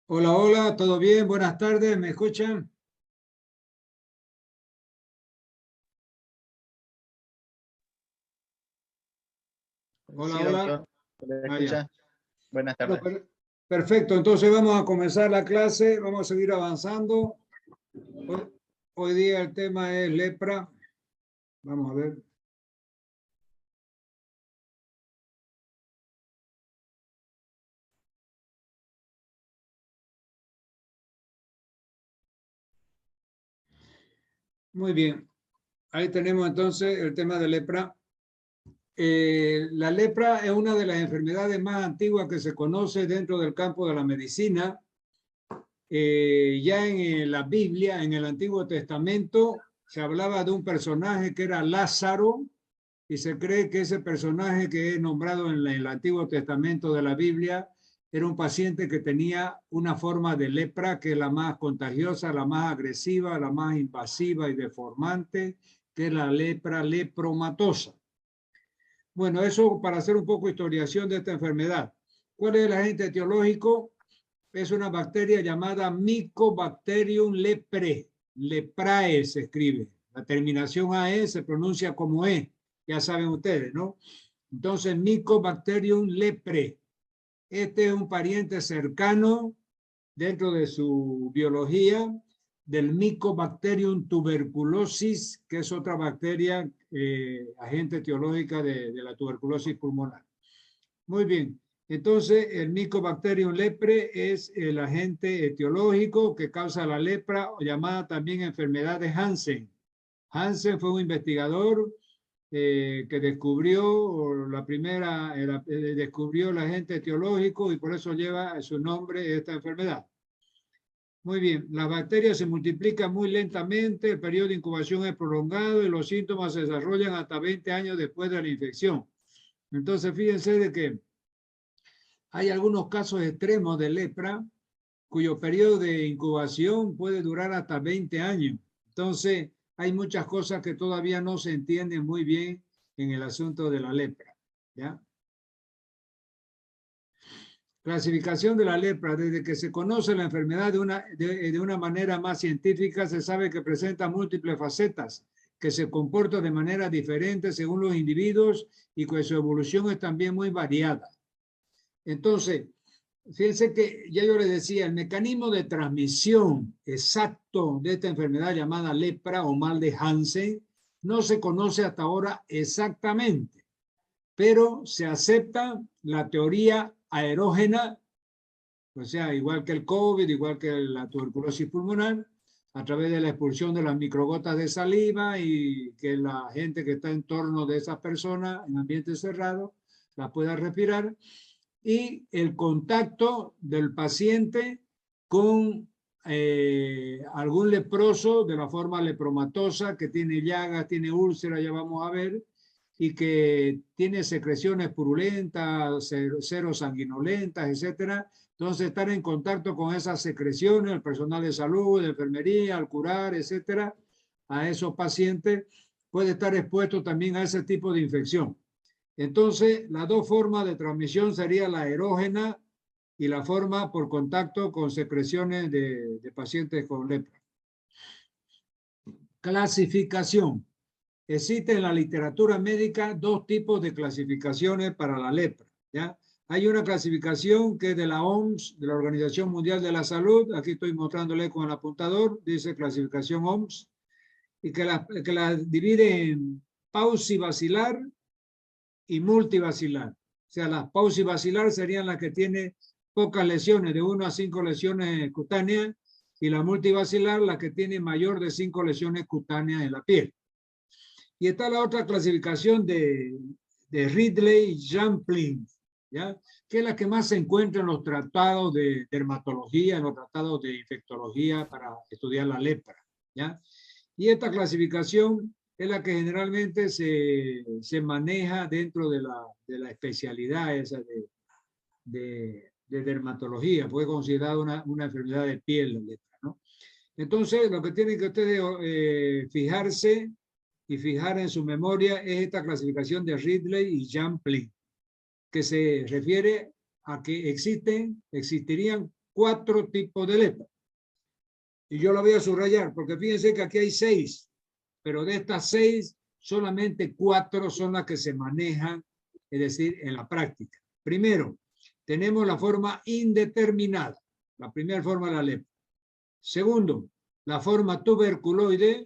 Hola, hola, ¿todo bien? Buenas tardes, ¿me escuchan? Hola, Sí, hola. doctor, ¿me Ah, ya. escucha? Buenas Bueno, tardes. perfecto, entonces vamos a comenzar la clase, vamos a seguir avanzando. Hoy, hoy día el tema es lepra. Vamos a ver. Muy bien, ahí tenemos entonces el tema de lepra. La lepra es una de las enfermedades más antiguas que se conoce dentro del campo de la medicina. Ya en la Biblia, en el Antiguo Testamento, se hablaba de un personaje que era Lázaro, y se cree que ese personaje que es nombrado en el Antiguo Testamento de la Biblia era un paciente que tenía una forma de lepra que es la más contagiosa, la más agresiva, la más invasiva y deformante, que es la lepra lepromatosa. Bueno, eso para hacer un poco historiación de esta enfermedad. ¿Cuál es el agente etiológico? Es una bacteria llamada Mycobacterium leprae. Leprae se escribe. La terminación AE se pronuncia como E. Ya saben ustedes, ¿no? Entonces, Mycobacterium leprae. Este es un pariente cercano dentro de su biología del Mycobacterium tuberculosis, que es otra bacteria agente etiológica de la tuberculosis pulmonar. Muy bien. Entonces, el Mycobacterium leprae es el agente etiológico que causa la lepra, llamada también enfermedad de Hansen. Hansen fue un investigador que descubrió descubrió el agente etiológico y por eso lleva su nombre esta enfermedad. Muy bien, las bacterias se multiplican muy lentamente, el periodo de incubación es prolongado y los síntomas se desarrollan hasta 20 años después de la infección. Entonces, fíjense de que hay algunos casos extremos de lepra cuyo periodo de incubación puede durar hasta 20 años. Entonces, hay muchas cosas que todavía no se entienden muy bien en el asunto de la lepra. ¿Ya? Clasificación de la lepra. Desde que se conoce la enfermedad de una manera más científica, se sabe que presenta múltiples facetas, que se comporta de manera diferente según los individuos y que su evolución es también muy variada. Entonces, fíjense que ya yo les decía, el mecanismo de transmisión exacto de esta enfermedad llamada lepra o mal de Hansen no se conoce hasta ahora exactamente, pero se acepta la teoría aerógena, o sea, igual que el COVID, igual que la tuberculosis pulmonar, a través de la expulsión de las microgotas de saliva y que la gente que está en torno de esas personas en ambiente cerrado la pueda respirar, y el contacto del paciente con algún leproso de la forma lepromatosa que tiene llagas, tiene úlceras, ya vamos a ver, y que tiene secreciones purulentas, serosanguinolentas, etcétera. Entonces, estar en contacto con esas secreciones, el personal de salud, de enfermería, al curar, etcétera, a esos pacientes, puede estar expuesto también a ese tipo de infección. Entonces, las dos formas de transmisión sería la aerógena y la forma por contacto con secreciones de pacientes con lepra. Clasificación. Existen en la literatura médica dos tipos de clasificaciones para la lepra. ¿Ya? Hay una clasificación que es de la OMS, de la Organización Mundial de la Salud. Aquí estoy mostrándole con el apuntador, dice clasificación OMS, y que la divide en paucibacilar y multivacilar. O sea, las paucivacilar serían las que tienen pocas lesiones, de 1 a 5 lesiones cutáneas, y la multivacilar, la que tiene mayor de 5 lesiones cutáneas en la piel. Y está la otra clasificación de Ridley-Jampling, ¿ya? Que es la que más se encuentra en los tratados de dermatología, en los tratados de infectología para estudiar la lepra, ¿ya? Y esta clasificación es la que generalmente se maneja dentro de la especialidad esa de dermatología, fue considerada una enfermedad de piel la lepra, ¿no? Entonces, lo que tienen que ustedes fijarse y fijar en su memoria es esta clasificación de Ridley y Jampling, que se refiere a que existirían 4 tipos de lepra. Y yo la voy a subrayar, porque fíjense que aquí hay 6, pero de estas 6, solamente 4 son las que se manejan, es decir, en la práctica. Primero, tenemos la forma indeterminada, la primera forma de la lepra. Segundo, la forma tuberculoide.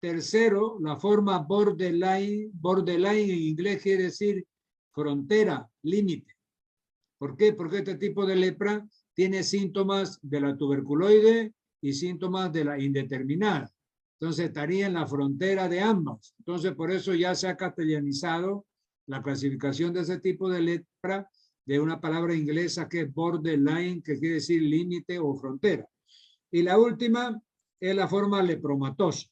Tercero, la forma borderline. Borderline en inglés quiere decir frontera, límite. ¿Por qué? Porque este tipo de lepra tiene síntomas de la tuberculoide y síntomas de la indeterminada. Entonces estaría en la frontera de ambas. Entonces por eso ya se ha castellanizado la clasificación de ese tipo de lepra de una palabra inglesa que es borderline, que quiere decir límite o frontera. Y la última es la forma lepromatosa.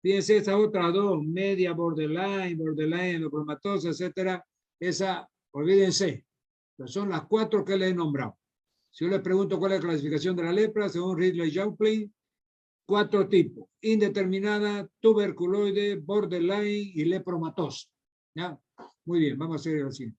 Fíjense estas otras dos, media borderline, lepromatosa, etcétera. Esa, olvídense, son las 4 que les he nombrado. Si yo les pregunto cuál es la clasificación de la lepra, según Ridley-Joplin, 4 tipos: indeterminada, tuberculoide, borderline y lepromatosa. ¿Ya? Muy bien, vamos a seguir así.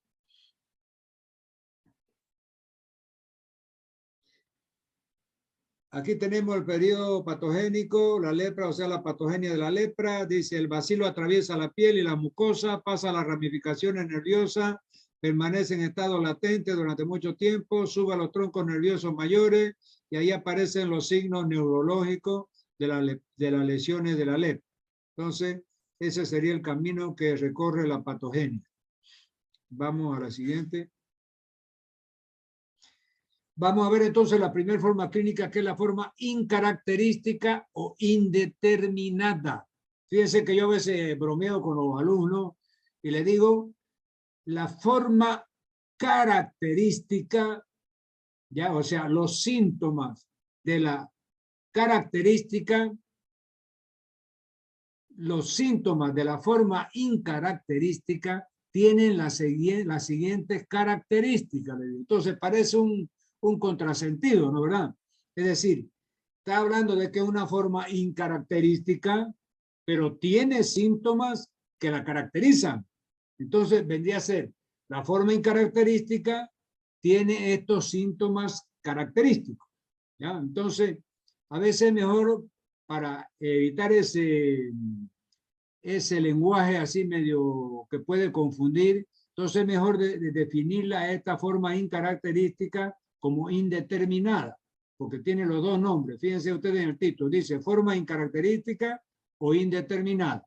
Aquí tenemos el periodo patogénico, la lepra, o sea, la patogenia de la lepra. Dice, el bacilo atraviesa la piel y la mucosa, pasa a las ramificaciones nerviosas, permanece en estado latente durante mucho tiempo, sube a los troncos nerviosos mayores y ahí aparecen los signos neurológicos de las lesiones de la lepra. Entonces, ese sería el camino que recorre la patogenia. Vamos a la siguiente. Vamos a ver entonces la primera forma clínica, que es la forma incaracterística o indeterminada. Fíjense que yo a veces bromeo con los alumnos y les digo, la forma característica, ya, o sea, los síntomas de la característica, los síntomas de la forma incaracterística tienen las siguientes características. Entonces parece un contrasentido, ¿no, verdad? Es decir, está hablando de que es una forma incaracterística, pero tiene síntomas que la caracterizan. Entonces vendría a ser, la forma incaracterística tiene estos síntomas característicos, ¿ya? Entonces, a veces mejor para evitar ese lenguaje así medio que puede confundir, entonces mejor definirla a esta forma incaracterística como indeterminada, porque tiene los dos nombres. Fíjense ustedes en el título, dice forma incaracterística o indeterminada.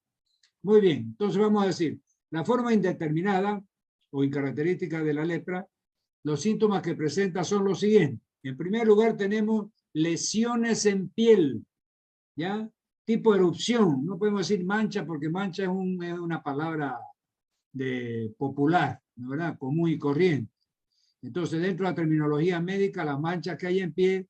Muy bien, entonces vamos a decir, la forma indeterminada o incaracterística de la lepra, los síntomas que presenta son los siguientes. En primer lugar tenemos lesiones en piel, ¿ya? Tipo erupción, no podemos decir mancha porque mancha es una palabra popular, ¿no, verdad? Común y corriente. Entonces, dentro de la terminología médica, las manchas que hay en piel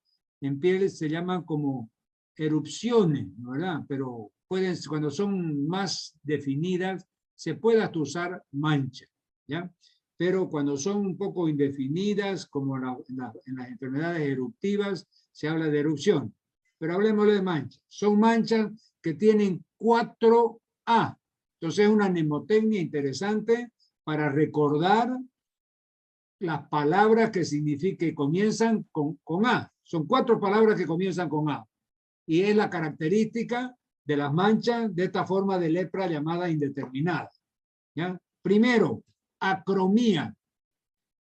se llaman como erupciones, ¿no, verdad? Pero cuando son más definidas, se puede hasta usar mancha, ¿ya? Pero cuando son un poco indefinidas, como en las enfermedades eruptivas, se habla de erupción. Pero hablemos de manchas. Son manchas que tienen 4A. Entonces es una mnemotecnia interesante para recordar las palabras que comienzan con A. Son 4 palabras que comienzan con A. Y es la característica de las manchas de esta forma de lepra llamada indeterminada, ¿ya? Primero, acromía.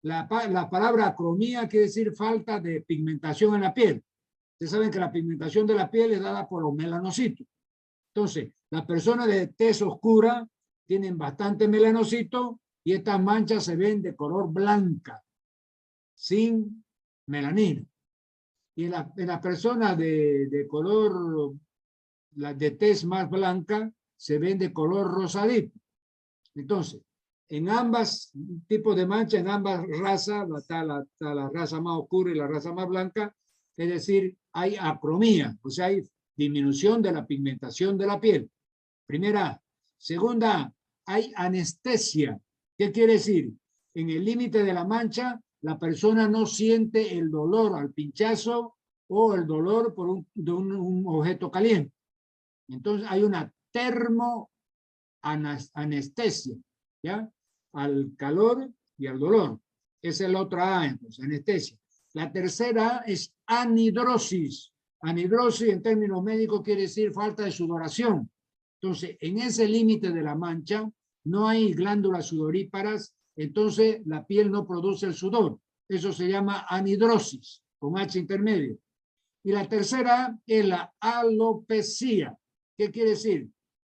La palabra acromía quiere decir falta de pigmentación en la piel. Ustedes saben que la pigmentación de la piel es dada por los melanocitos. Entonces, las personas de tez oscura tienen bastante melanocitos y estas manchas se ven de color blanca, sin melanina. Y en las personas de color, de tez más blanca, se ven de color rosadito. Entonces, en ambas tipos de manchas, en ambas razas, está la raza más oscura y la raza más blanca, es decir, hay acromía, o sea, hay disminución de la pigmentación de la piel. Primera. Segunda, hay anestesia. ¿Qué quiere decir? En el límite de la mancha, la persona no siente el dolor al pinchazo o el dolor de un objeto caliente. Entonces hay una termoanestesia, ¿ya? Al calor y al dolor. Esa es la otra A, entonces, anestesia. La tercera es anhidrosis. Anhidrosis en términos médicos quiere decir falta de sudoración. Entonces, en ese límite de la mancha no hay glándulas sudoríparas, entonces la piel no produce el sudor. Eso se llama anhidrosis, con H intermedio. Y la tercera es la alopecia. ¿Qué quiere decir?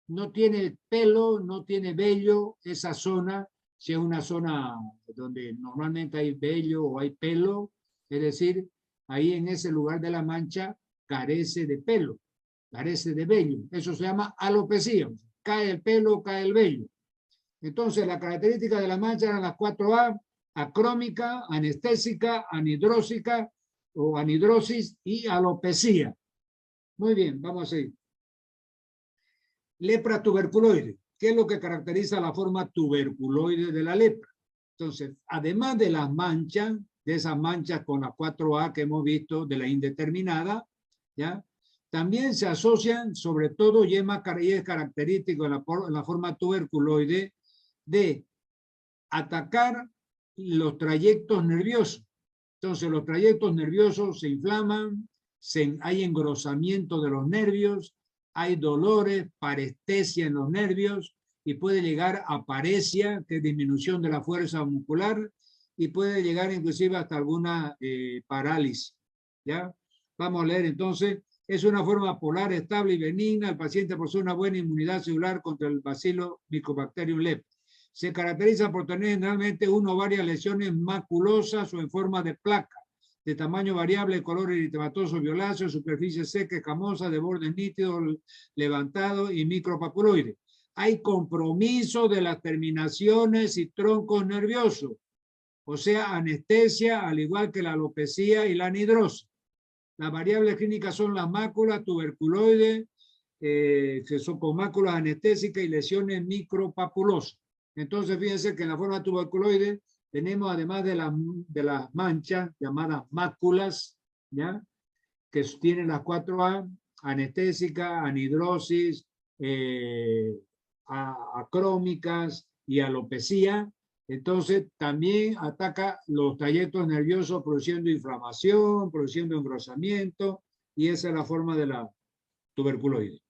No tiene pelo, no tiene vello esa zona. Si es una zona donde normalmente hay vello o hay pelo, es decir, ahí en ese lugar de la mancha carece de pelo, carece de vello. Eso se llama alopecia. Cae el pelo, cae el vello. Entonces, la característica de la mancha eran las 4A: acrómica, anestésica, anhidrósica o anhidrosis y alopecia. Muy bien, vamos a seguir. Lepra tuberculoide. ¿Qué es lo que caracteriza la forma tuberculoide de la lepra? Entonces, además de las manchas, de esas manchas con las 4A que hemos visto de la indeterminada, ¿ya? También se asocian, sobre todo, y es característico en la forma tuberculoide, de atacar los trayectos nerviosos. Entonces, los trayectos nerviosos se inflaman, hay engrosamiento de los nervios, hay dolores, parestesia en los nervios y puede llegar a paresia, que es disminución de la fuerza muscular, y puede llegar inclusive hasta alguna parálisis. ¿Ya? Vamos a leer entonces. Es una forma polar, estable y benigna. El paciente posee una buena inmunidad celular contra el bacilo Mycobacterium leprae. Se caracteriza por tener generalmente una o varias lesiones maculosas o en forma de placa, de tamaño variable, color eritematoso violáceo, superficie seca, escamosa, de bordes nítidos, levantado y micropapuloide. Hay compromiso de las terminaciones y troncos nerviosos, o sea, anestesia, al igual que la alopecia y la anhidrosis. Las variables clínicas son las máculas, tuberculoide, que son con máculas anestésicas y lesiones micropapulosas. Entonces, fíjense que en la forma tuberculoide tenemos, además de las manchas llamadas máculas, ¿ya? Que tienen las 4A, anestésica, anhidrosis, acrómicas y alopecia. Entonces, también ataca los trayectos nerviosos produciendo inflamación, produciendo engrosamiento, y esa es la forma de la tuberculoide.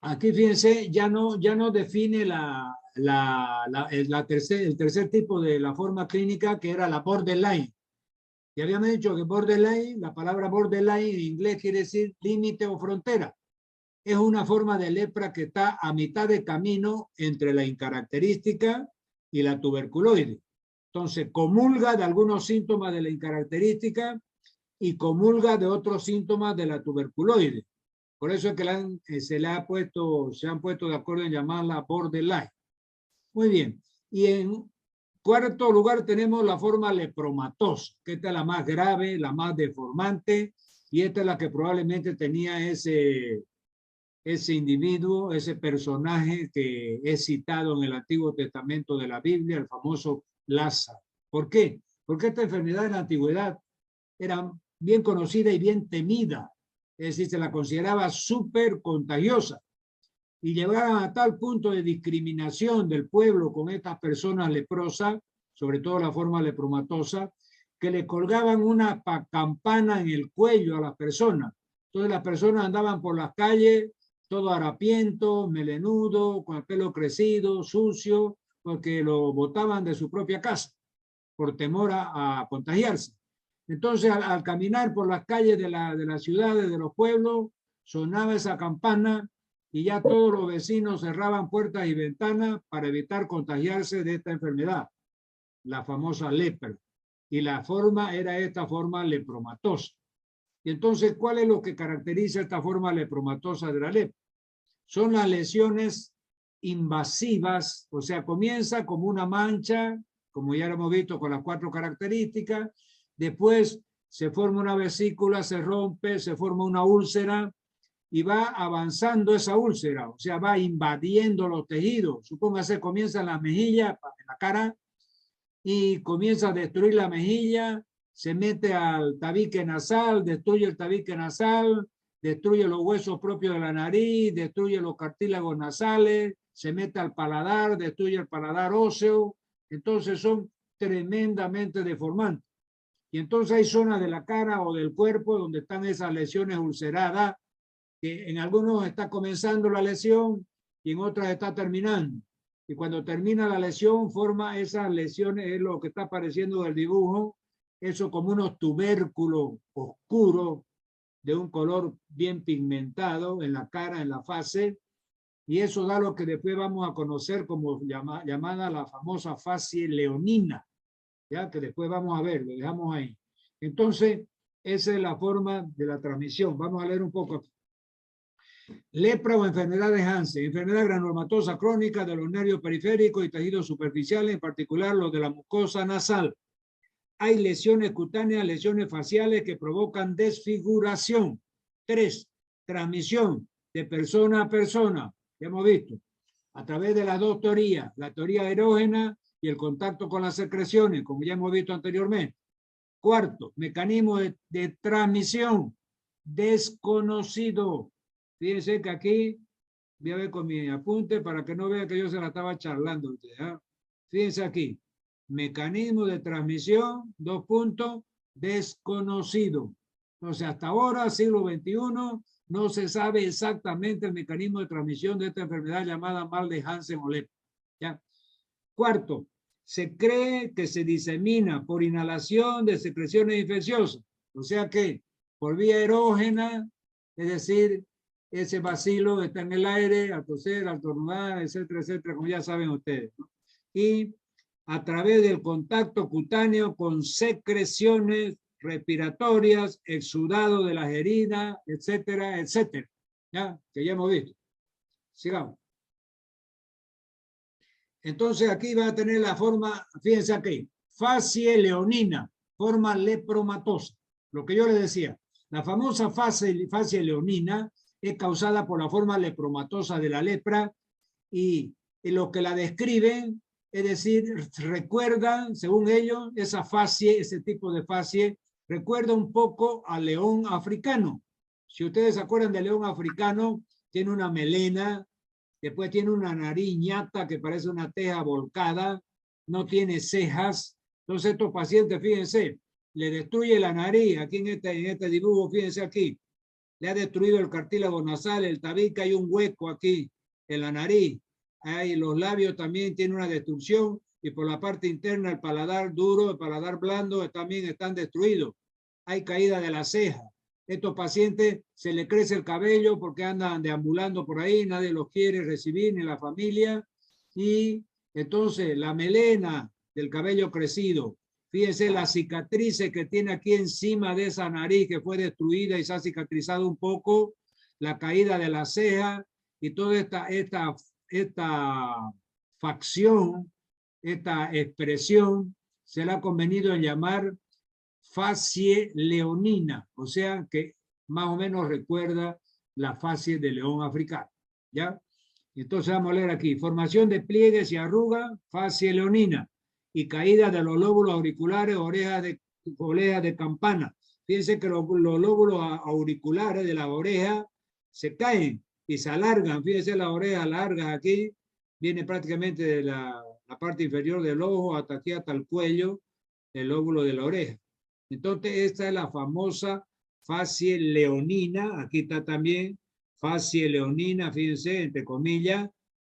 Aquí, fíjense, ya no define el tercer tipo de la forma clínica, que era la borderline. Ya habíamos dicho que borderline, la palabra borderline en inglés quiere decir límite o frontera. Es una forma de lepra que está a mitad de camino entre la incaracterística y la tuberculoide. Entonces, comulga de algunos síntomas de la incaracterística y comulga de otros síntomas de la tuberculoide. Por eso es que se han puesto de acuerdo en llamarla borderline. Muy bien. Y en cuarto lugar tenemos la forma lepromatosa, que esta es la más grave, la más deformante, y esta es la que probablemente tenía ese individuo, ese personaje que es citado en el Antiguo Testamento de la Biblia, el famoso Lázaro. ¿Por qué? Porque esta enfermedad en la antigüedad era bien conocida y bien temida. Es decir, se la consideraba súper contagiosa. Y llegaban a tal punto de discriminación del pueblo con estas personas leprosas, sobre todo la forma lepromatosa, que le colgaban una campana en el cuello a las personas. Entonces las personas andaban por las calles todo harapiento, melenudo, con el pelo crecido, sucio, porque lo botaban de su propia casa por temor a contagiarse. Entonces, al caminar por las calles de las ciudades, de los pueblos, sonaba esa campana y ya todos los vecinos cerraban puertas y ventanas para evitar contagiarse de esta enfermedad, la famosa lepra. Y la forma era esta forma lepromatosa. Y entonces, ¿cuál es lo que caracteriza esta forma lepromatosa de la lepra? Son las lesiones invasivas, o sea, comienza como una mancha, como ya lo hemos visto con las 4 características, después se forma una vesícula, se rompe, se forma una úlcera y va avanzando esa úlcera, o sea, va invadiendo los tejidos. Supóngase, comienza en la mejilla, en la cara, y comienza a destruir la mejilla, se mete al tabique nasal, destruye el tabique nasal, destruye los huesos propios de la nariz, destruye los cartílagos nasales, se mete al paladar, destruye el paladar óseo. Entonces son tremendamente deformantes. Y entonces hay zonas de la cara o del cuerpo donde están esas lesiones ulceradas, que en algunos está comenzando la lesión y en otras está terminando. Y cuando termina la lesión, forma esas lesiones, es lo que está apareciendo del dibujo, eso como unos tubérculos oscuros de un color bien pigmentado en la cara, en la fase, y eso da lo que después vamos a conocer como llamada la famosa facie leonina, ya que después vamos a ver, lo dejamos ahí. Entonces, esa es la forma de la transmisión. Vamos a leer un poco. Lepra o enfermedad de Hansen, enfermedad granulomatosa crónica de los nervios periféricos y tejidos superficiales, en particular los de la mucosa nasal. Hay lesiones cutáneas, lesiones faciales que provocan desfiguración. 3. Transmisión de persona a persona. Ya hemos visto. A través de las dos teorías, la teoría erógena y el contacto con las secreciones, como ya hemos visto anteriormente. 4. Mecanismo de transmisión desconocido. Fíjense que aquí, voy a ver con mi apunte para que no vean que yo se la estaba charlando. ¿Eh? Fíjense aquí. Mecanismo de transmisión, 2 puntos, desconocido. Entonces, hasta ahora, siglo XXI, no se sabe exactamente el mecanismo de transmisión de esta enfermedad llamada mal de Hansen o lepra. ¿Ya? 4. Se cree que se disemina por inhalación de secreciones infecciosas. O sea que, por vía erógena, es decir, ese bacilo está en el aire, al toser, al estornudar, etcétera, etcétera, como ya saben ustedes, ¿no? Y a través del contacto cutáneo con secreciones respiratorias, exudado de las heridas, etcétera, etcétera. ¿Ya? Que ya hemos visto. Sigamos. Entonces aquí va a tener la forma, fíjense aquí, facie leonina, forma lepromatosa. Lo que yo les decía, la famosa facie leonina es causada por la forma lepromatosa de la lepra y lo que la describen, es decir, recuerdan, según ellos, esa facie, ese tipo de facie, recuerda un poco al león africano. Si ustedes se acuerdan del león africano, tiene una melena, después tiene una nariz ñata que parece una teja volcada, no tiene cejas. Entonces estos pacientes, fíjense, le destruye la nariz, aquí en este dibujo, fíjense aquí, le ha destruido el cartílago nasal, el tabique, hay un hueco aquí en la nariz. Ahí los labios también tienen una destrucción y por la parte interna el paladar duro, el paladar blando también están destruidos. Hay caída de la ceja. Estos pacientes se les crece el cabello porque andan deambulando por ahí, nadie los quiere recibir ni la familia. Y entonces la melena del cabello crecido, fíjense las cicatrices que tiene aquí encima de esa nariz que fue destruida y se ha cicatrizado un poco, la caída de la ceja y toda esta facción, esta expresión, se le ha convenido en llamar facie leonina, o sea que más o menos recuerda la facie de león africano. ¿Ya? Entonces vamos a leer aquí, formación de pliegues y arrugas, facie leonina, y caída de los lóbulos auriculares, orejas de campana. Fíjense que los lóbulos auriculares de la oreja se caen y se alargan. Fíjense las orejas largas aquí, viene prácticamente de la parte inferior del ojo hasta aquí, hasta el cuello, el lóbulo de la oreja. Entonces esta es la famosa facie leonina, aquí está también facie leonina, fíjense, entre comillas,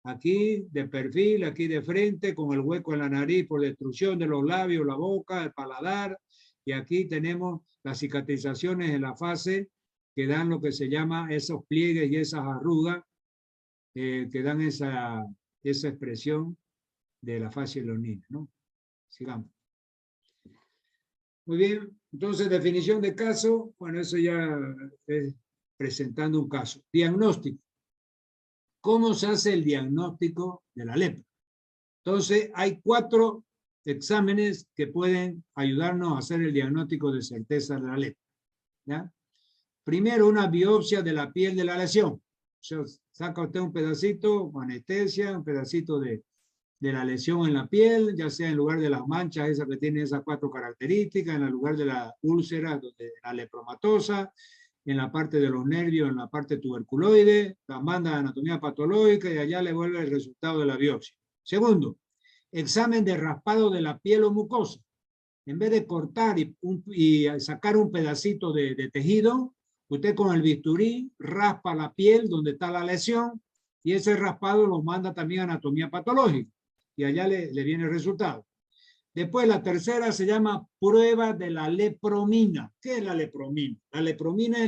aquí de perfil, aquí de frente, con el hueco en la nariz por destrucción de los labios, la boca, el paladar, y aquí tenemos las cicatrizaciones en la fase que dan lo que se llama esos pliegues y esas arrugas que dan esa expresión de la facie leonina, ¿no? Sigamos. Muy bien, entonces definición de caso, bueno, eso ya es presentando un caso. Diagnóstico. ¿Cómo se hace el diagnóstico de la lepra? Entonces, hay 4 exámenes que pueden ayudarnos a hacer el diagnóstico de certeza de la lepra. ¿Ya? Primero, una biopsia de la piel de la lesión. O sea, saca usted un pedacito, anestesia, un pedacito de la lesión en la piel, ya sea en lugar de las manchas esas que tienen esas 4 características, en el lugar de la úlcera, donde la lepromatosa, en la parte de los nervios, en la parte tuberculoide, la manda de anatomía patológica y allá le vuelve el resultado de la biopsia. Segundo, examen de raspado de la piel o mucosa. En vez de cortar y sacar un pedacito de tejido, usted con el bisturí raspa la piel donde está la lesión y ese raspado lo manda también a anatomía patológica y allá le viene el resultado. Después la tercera se llama prueba de la lepromina. ¿Qué es la lepromina? La lepromina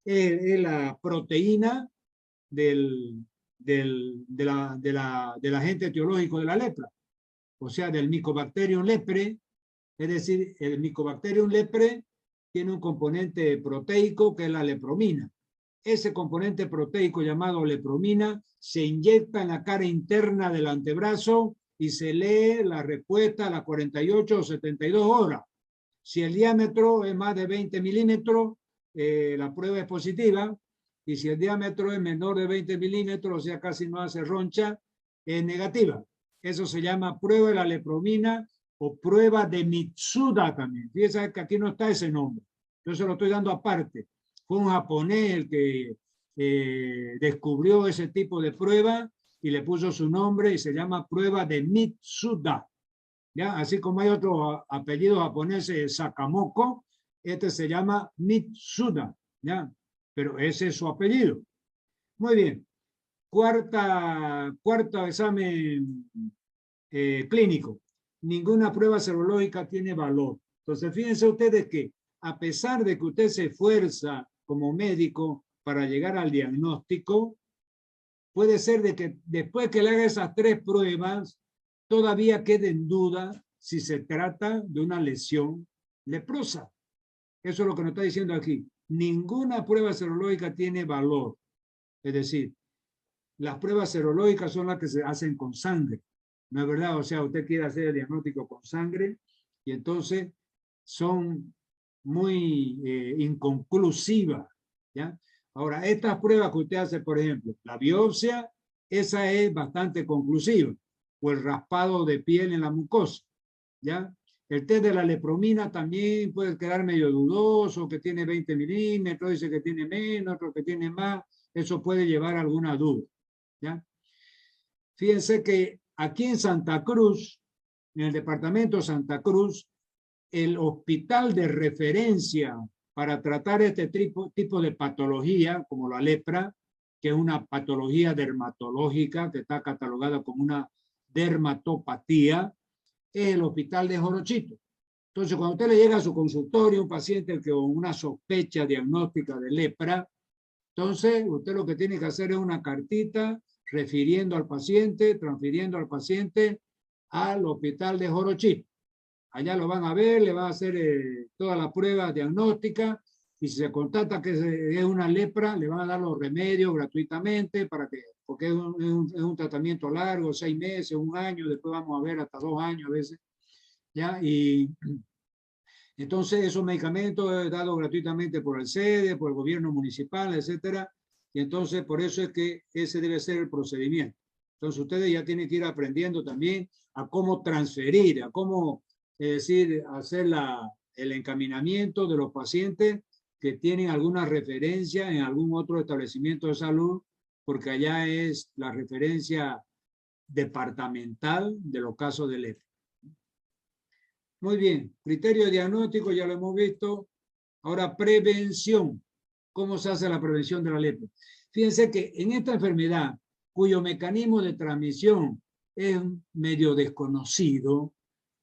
es la proteína del agente etiológico de la lepra, o sea, del Mycobacterium lepre. Es decir, el Mycobacterium lepre tiene un componente proteico que es la lepromina. Ese componente proteico llamado lepromina se inyecta en la cara interna del antebrazo y se lee la respuesta a las 48 o 72 horas. Si el diámetro es más de 20 milímetros, la prueba es positiva, y si el diámetro es menor de 20 milímetros, o sea, casi no hace roncha, es negativa. Eso se llama prueba de la lepromina o prueba de Mitsuda también. Fíjense que aquí no está ese nombre. Yo se lo estoy dando aparte. Fue un japonés el que descubrió ese tipo de prueba y le puso su nombre y se llama prueba de Mitsuda. ¿Ya? Así como hay otro apellido japonés, Sakamoko, este se llama Mitsuda. ¿Ya? Pero ese es su apellido. Muy bien. Cuarto examen clínico. Ninguna prueba serológica tiene valor. Entonces, fíjense ustedes que a pesar de que usted se esfuerza como médico para llegar al diagnóstico, puede ser de que después que le haga esas 3 pruebas, todavía quede en duda si se trata de una lesión leprosa. Eso es lo que nos está diciendo aquí. Ninguna prueba serológica tiene valor. Es decir, las pruebas serológicas son las que se hacen con sangre. ¿No es verdad? O sea, usted quiere hacer el diagnóstico con sangre y entonces son muy inconclusivas. ¿Ya? Ahora, estas pruebas que usted hace, por ejemplo, la biopsia, esa es bastante conclusiva, o el raspado de piel en la mucosa. ¿Ya? El test de la lepromina también puede quedar medio dudoso, que tiene 20 milímetros, dice que tiene menos, otro que tiene más. Eso puede llevar a alguna duda. ¿Ya? Fíjense que aquí en Santa Cruz, en el departamento de Santa Cruz, el hospital de referencia para tratar este tipo de patología, como la lepra, que es una patología dermatológica que está catalogada como una dermatopatía, es el hospital de Jorochito. Entonces, cuando usted le llega a su consultorio un paciente con una sospecha diagnóstica de lepra, entonces usted lo que tiene que hacer es una cartita refiriendo al paciente, transfiriendo al paciente al hospital de Jorochito. Allá lo van a ver, le van a hacer todas las pruebas diagnósticas y si se constata que es una lepra, le van a dar los remedios gratuitamente porque es un tratamiento largo, 6 meses, 1 año, después vamos a ver hasta 2 años a veces. ¿Ya? Y entonces esos medicamentos es dado gratuitamente por el SEDE, por el gobierno municipal, etcétera. Y entonces por eso es que ese debe ser el procedimiento. Entonces ustedes ya tienen que ir aprendiendo también a cómo transferir, a cómo, es decir, hacer el encaminamiento de los pacientes que tienen alguna referencia en algún otro establecimiento de salud, porque allá es la referencia departamental de los casos de lepra. Muy bien, criterio diagnóstico ya lo hemos visto. Ahora, prevención. ¿Cómo se hace la prevención de la lepra? Fíjense que en esta enfermedad, cuyo mecanismo de transmisión es medio desconocido,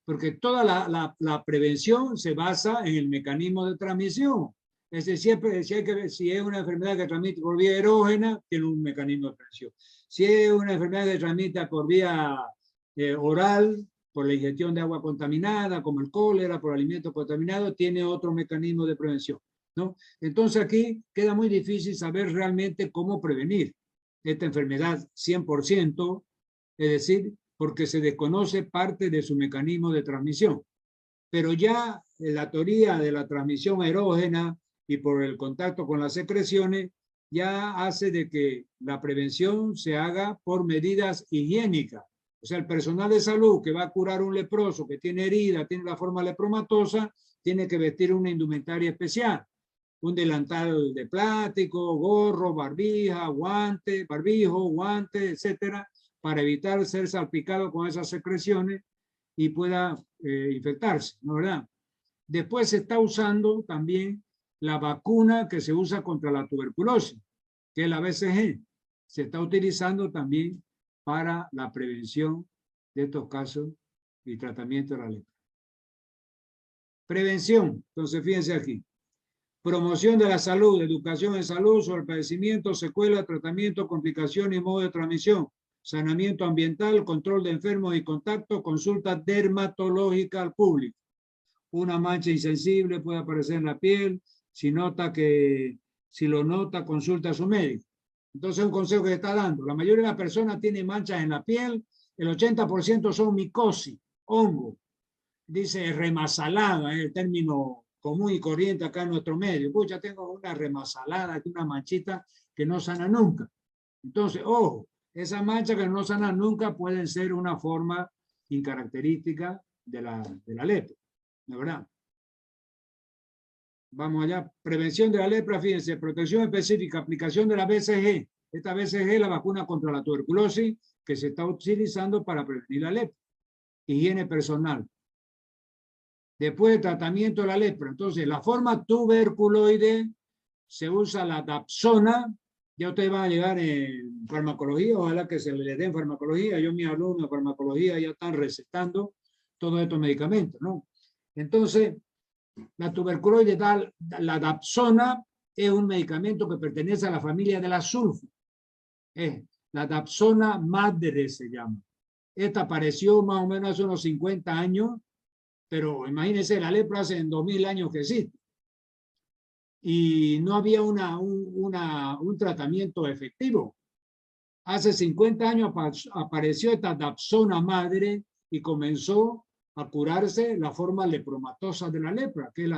porque toda la prevención se basa en el mecanismo de transmisión. Es decir, si es una enfermedad que transmite por vía erógena, tiene un mecanismo de prevención. Si es una enfermedad que transmite por vía oral, por la ingestión de agua contaminada, como el cólera, por alimentos contaminados, tiene otro mecanismo de prevención, ¿no? Entonces aquí queda muy difícil saber realmente cómo prevenir esta enfermedad 100%, es decir, porque se desconoce parte de su mecanismo de transmisión. Pero ya la teoría de la transmisión erógena y por el contacto con las secreciones ya hace de que la prevención se haga por medidas higiénicas. O sea, el personal de salud que va a curar un leproso que tiene herida, tiene la forma lepromatosa, tiene que vestir una indumentaria especial. Un delantal de plástico, gorro, barbija, barbijo, guantes, etcétera, para evitar ser salpicado con esas secreciones y pueda infectarse, ¿no verdad? Después se está usando también la vacuna que se usa contra la tuberculosis, que es la BCG. Se está utilizando también para la prevención de estos casos y tratamiento de la lepra. Prevención, entonces fíjense aquí. Promoción de la salud, educación en salud sobre el padecimiento, secuela, tratamiento, complicaciones y modo de transmisión, saneamiento ambiental, control de enfermos y contacto, consulta dermatológica al público. Una mancha insensible puede aparecer en la piel, si lo nota, consulta a su médico. Entonces, un consejo que se está dando, la mayoría de las personas tienen manchas en la piel, el 80% son micosis, hongo. Dice remasalada, es el término común y corriente acá en nuestro medio. Pucha, tengo una remasalada, una manchita que no sana nunca. Entonces, ojo, esas manchas que no sanan nunca pueden ser una forma incaracterística de la lepra, ¿de verdad? Vamos allá. Prevención de la lepra, fíjense, protección específica, aplicación de la BCG. Esta BCG es la vacuna contra la tuberculosis que se está utilizando para prevenir la lepra. Higiene personal. Después de tratamiento de la lepra. Entonces, la forma tuberculoide se usa la dapsona. Ya ustedes van a llegar en farmacología, ojalá que se les dé en farmacología. Yo, mis alumnos de farmacología ya están recetando todos estos medicamentos, ¿no? Entonces, la tuberculoide, la dapsona es un medicamento que pertenece a la familia de la sulfa. La dapsona madre se llama. Esta apareció más o menos hace unos 50 años, pero imagínense, la lepra hace 2000 años que existe. Y no había un tratamiento efectivo. Hace 50 años apareció esta dapsona madre y comenzó a curarse la forma lepromatosa de la lepra, que es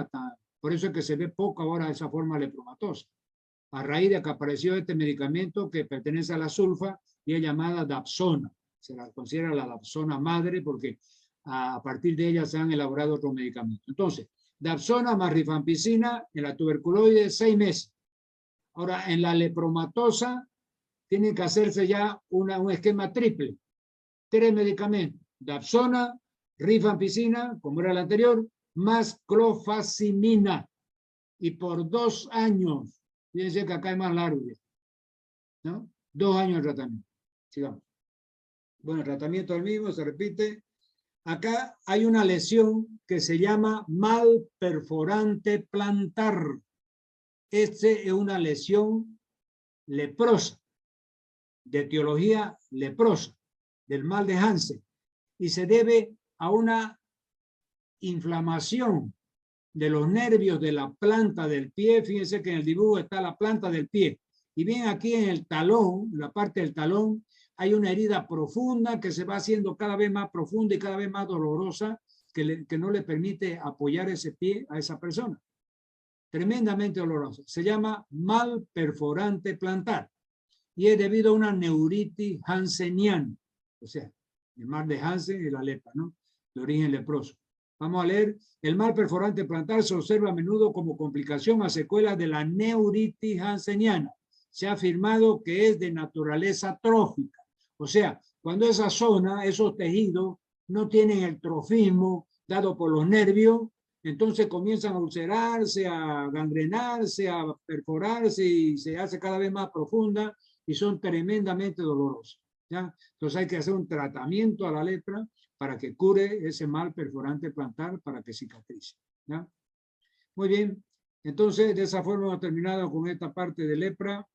por eso es que se ve poco ahora esa forma lepromatosa. A raíz de que apareció este medicamento que pertenece a la sulfa y es llamada dapsona. Se la considera la dapsona madre porque a partir de ella se han elaborado otros medicamentos. Entonces, dapsona más rifampicina en la tuberculoide 6 meses. Ahora, en la lepromatosa tienen que hacerse ya un esquema triple. 3 medicamentos. Dapsona, rifampicina, como era el anterior, más clofazimina. Y por 2 años. Fíjense que acá es más largo, ¿no? 2 años de tratamiento. Sigamos. Bueno, el tratamiento es el mismo, se repite. Acá hay una lesión que se llama mal perforante plantar. Este es una lesión leprosa, de etiología leprosa, del mal de Hansen, y se debe a una inflamación de los nervios de la planta del pie. Fíjense que en el dibujo está la planta del pie. Y bien aquí en el talón, la parte del talón, hay una herida profunda que se va haciendo cada vez más profunda y cada vez más dolorosa que no le permite apoyar ese pie a esa persona. Tremendamente dolorosa. Se llama mal perforante plantar y es debido a una neuritis hanseniana. O sea, el mal de Hansen y la lepra, ¿no? De origen leproso. Vamos a leer. El mal perforante plantar se observa a menudo como complicación a secuelas de la neuritis hanseniana. Se ha afirmado que es de naturaleza trófica. O sea, cuando esa zona, esos tejidos, no tienen el trofismo dado por los nervios, entonces comienzan a ulcerarse, a gangrenarse, a perforarse y se hace cada vez más profunda y son tremendamente dolorosas, ¿ya? Entonces hay que hacer un tratamiento a la lepra para que cure ese mal perforante plantar, para que cicatrice, ¿ya? Muy bien, entonces de esa forma hemos terminado con esta parte de lepra.